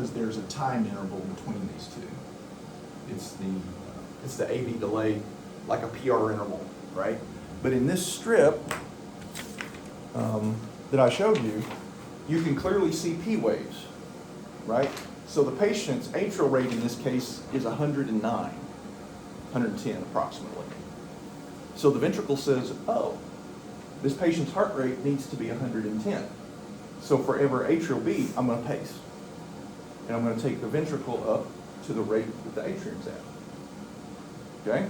because there's a time interval between these two. It's the AV delay, like a PR interval, right? But in this strip that I showed you, you can clearly see P waves, right? So the patient's atrial rate in this case is 109, 110 approximately. So the ventricle says, oh, this patient's heart rate needs to be 110. So for every atrial beat, I'm going to pace. And I'm going to take the ventricle up to the rate that the atrium's at. Okay?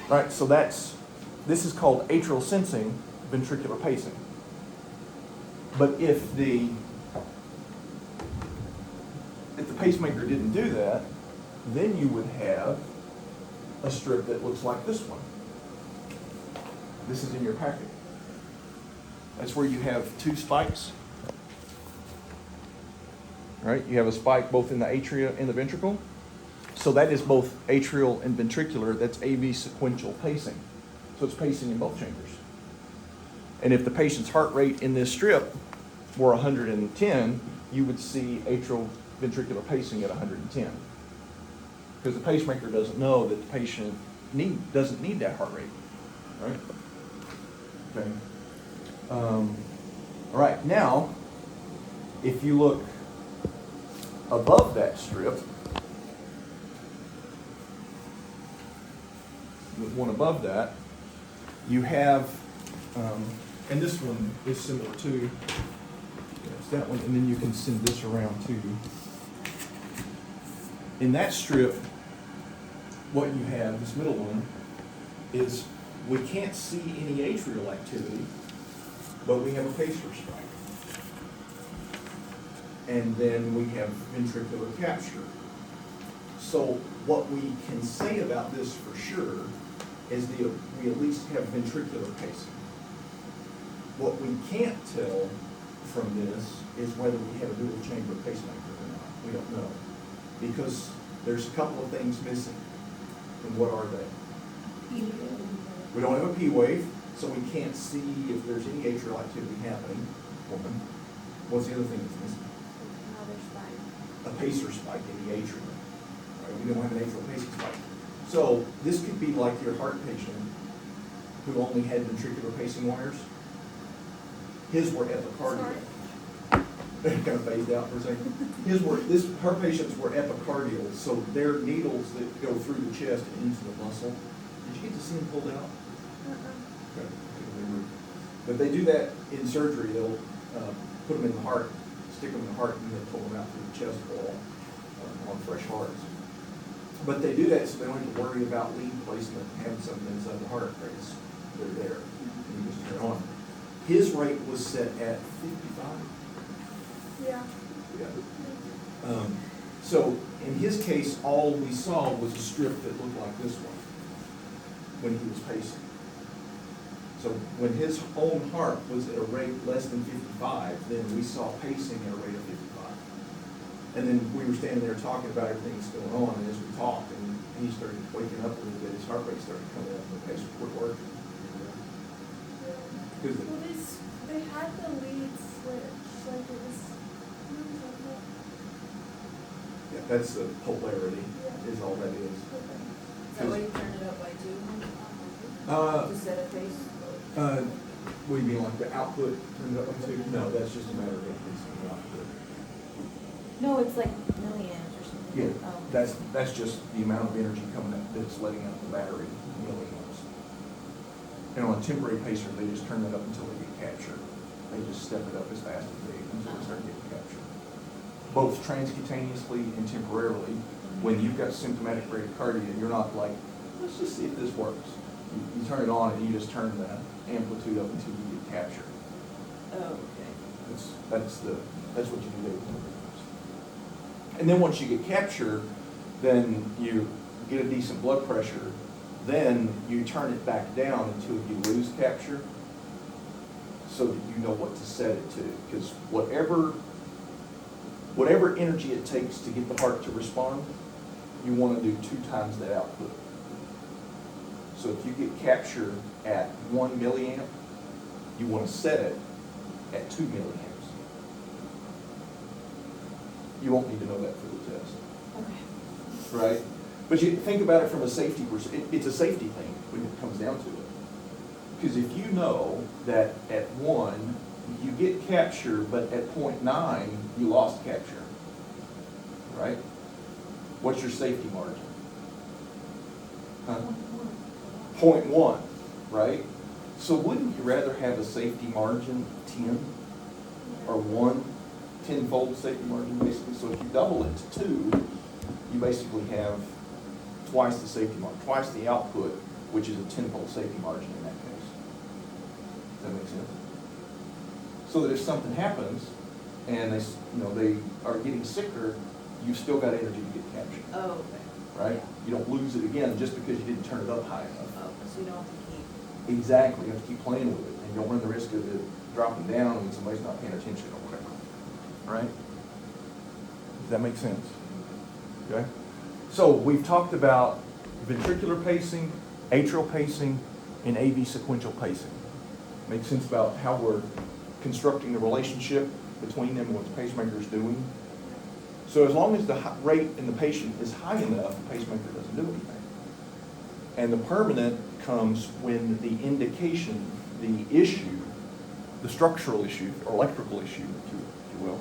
All right, so this is called atrial sensing ventricular pacing. But if the pacemaker didn't do that, then you would have a strip that looks like this one. This is in your packet. That's where you have two spikes. Right? You have a spike both in the atria and the ventricle. So that is both atrial and ventricular. That's AV sequential pacing. So it's pacing in both chambers. And if the patient's heart rate in this strip were 110, you would see atrial ventricular pacing at 110. Because the pacemaker doesn't know that the patient doesn't need that heart rate. Right? Okay. All right, now, if you look above that strip, the one above that, you have, and this one is similar to, it's that one, and then you can send this around too. In that strip, what you have, this middle one, is we can't see any atrial activity, but we have a pacer spike. And then we have ventricular capture. So what we can say about this for sure is we at least have ventricular pacing. What we can't tell from this is whether we have a dual chamber pacemaker or not. We don't know. Because there's a couple of things missing. And what are they? We don't have a P wave, so we can't see if there's any atrial activity happening. Woman. What's the other thing that's missing? A pacer spike in the atrium. Right? We don't have an atrial pacing spike. So this could be like your heart patient who only had ventricular pacing wires. His were epicardial. Kind of phased out for a second. Her patients were epicardial, so they're needles that go through the chest and into the muscle. Did you get to see them pulled out? Okay. But they do that in surgery. They'll put them in the heart, stick them in the heart, and then pull them out through the chest wall on fresh hearts. But they do that so they don't have to worry about lead placement and having something inside the heart. They're there. And you just turn it on. His rate was set at 55. Yeah. So in his case, all we saw was a strip that looked like this one when he was pacing. So when his own heart was at a rate less than 55, then we saw pacing at a rate of 55. And then we were standing there talking about everything that's going on, and as we talked, and he started waking up a little bit, his heart rate started coming up, and the pace was working. Well, they had the lead switch, like it was. Yeah, that's the polarity, is all that is. Is that why you turned it up by 2? To set a pace? What do you mean, like the output turned up by 2? No, that's just a matter of increasing the output. No, it's like milliamps or something. Yeah, Oh. that's just the amount of energy coming up that's letting out the battery, milliamps. And on a temporary pacer, they just turn that up until they get captured. They just step it up as fast as they until they start getting captured. Both transcutaneously and temporarily. When you've got symptomatic bradycardia, you're not like, let's just see if this works. You turn it on and you just turn the amplitude up until you get captured. Oh, okay. That's what you can do. And then once you get captured, then you get a decent blood pressure. Then you turn it back down until you lose capture, so that you know what to set it to. Because whatever energy it takes to get the heart to respond, you want to do 2 times that output. So if you get captured at 1 milliamp, you want to set it at 2 milliamps. You won't need to know that for the test, Okay. right? But you think about it from a safety perspective, it's a safety thing when it comes down to it. Because if you know that at 1, you get capture, but at 0.9, you lost capture, right? What's your safety margin? Huh? 0.1, right? So wouldn't you rather have a safety margin of 10 or 1 10-fold safety margin basically? So if you double it to 2, you basically have twice the safety margin, twice the output, which is a 10-fold safety margin in that case. Does that make sense? So that if something happens and they are getting sicker, you've still got energy to get captured, Oh, okay. right? You don't lose it again just because you didn't turn it up high enough. Oh, so you don't have to keep. Exactly, you have to keep playing with it, and you don't run the risk of it dropping down when somebody's not paying attention or whatever, right? Does that make sense? Okay? So we've talked about ventricular pacing, atrial pacing, and AV sequential pacing. Make sense about how we're constructing the relationship between them and what the pacemaker is doing. So as long as the rate in the patient is high enough, the pacemaker doesn't do anything. And the permanent comes when the indication, the issue, the structural issue, or electrical issue, if you will,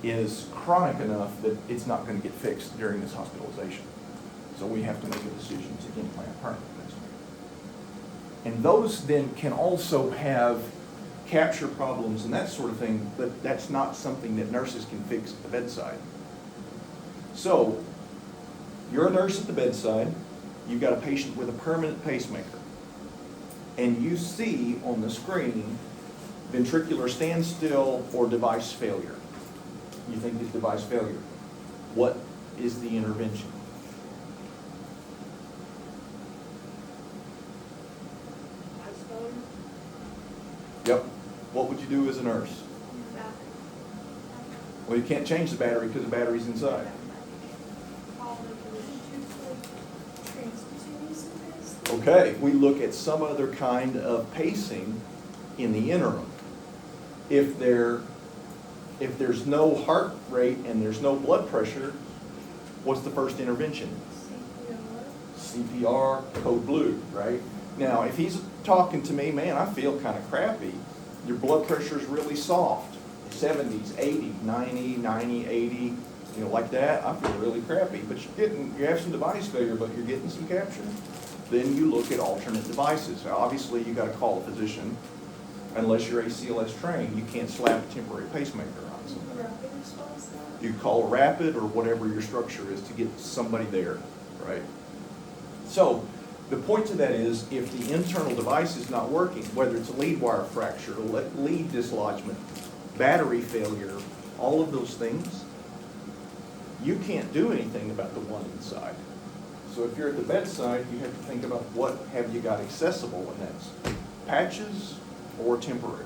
is chronic enough that it's not going to get fixed during this hospitalization. So we have to make a decision to implant a permanent pacemaker. And those then can also have capture problems and that sort of thing, but that's not something that nurses can fix at the bedside. So, you're a nurse at the bedside, you've got a patient with a permanent pacemaker, and you see on the screen ventricular standstill or device failure. You think it's device failure. What is the intervention? Yep. What would you do as a nurse? Well, you can't change the battery because the battery's inside. Okay, we look at some other kind of pacing in the interim. If there's no heart rate and there's no blood pressure, what's the first intervention? CPR, code blue, right? Now, if he's talking to me, man, I feel kind of crappy. Your blood pressure is really soft, 70s, 80, 90, 90, 80, like that. I feel really crappy, but you have some device failure, but you're getting some capture. Then you look at alternate devices. Now, obviously, you got to call a physician. Unless you're ACLS trained, you can't slap a temporary pacemaker on somebody. You call a rapid or whatever your structure is to get somebody there, right? So the point to that is if the internal device is not working, whether it's a lead wire fracture, lead dislodgement, battery failure, all of those things, you can't do anything about the one inside. So if you're at the bedside, you have to think about what have you got accessible, and that's patches or temporary,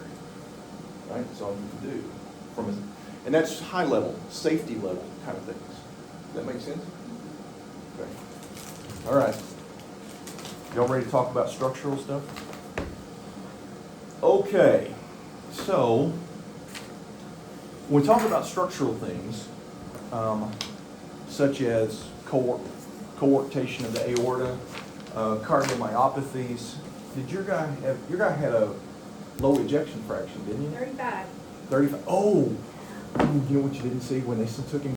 right? That's all you can do. And that's high level, safety level kind of things. Does that make sense? Okay. All right. Y'all ready to talk about structural stuff? Okay. So, when we talk about structural things, such as coarctation of the aorta, cardiomyopathies, your guy had a low ejection fraction, didn't he? Very bad. 35. Oh, you know what you didn't see when they took him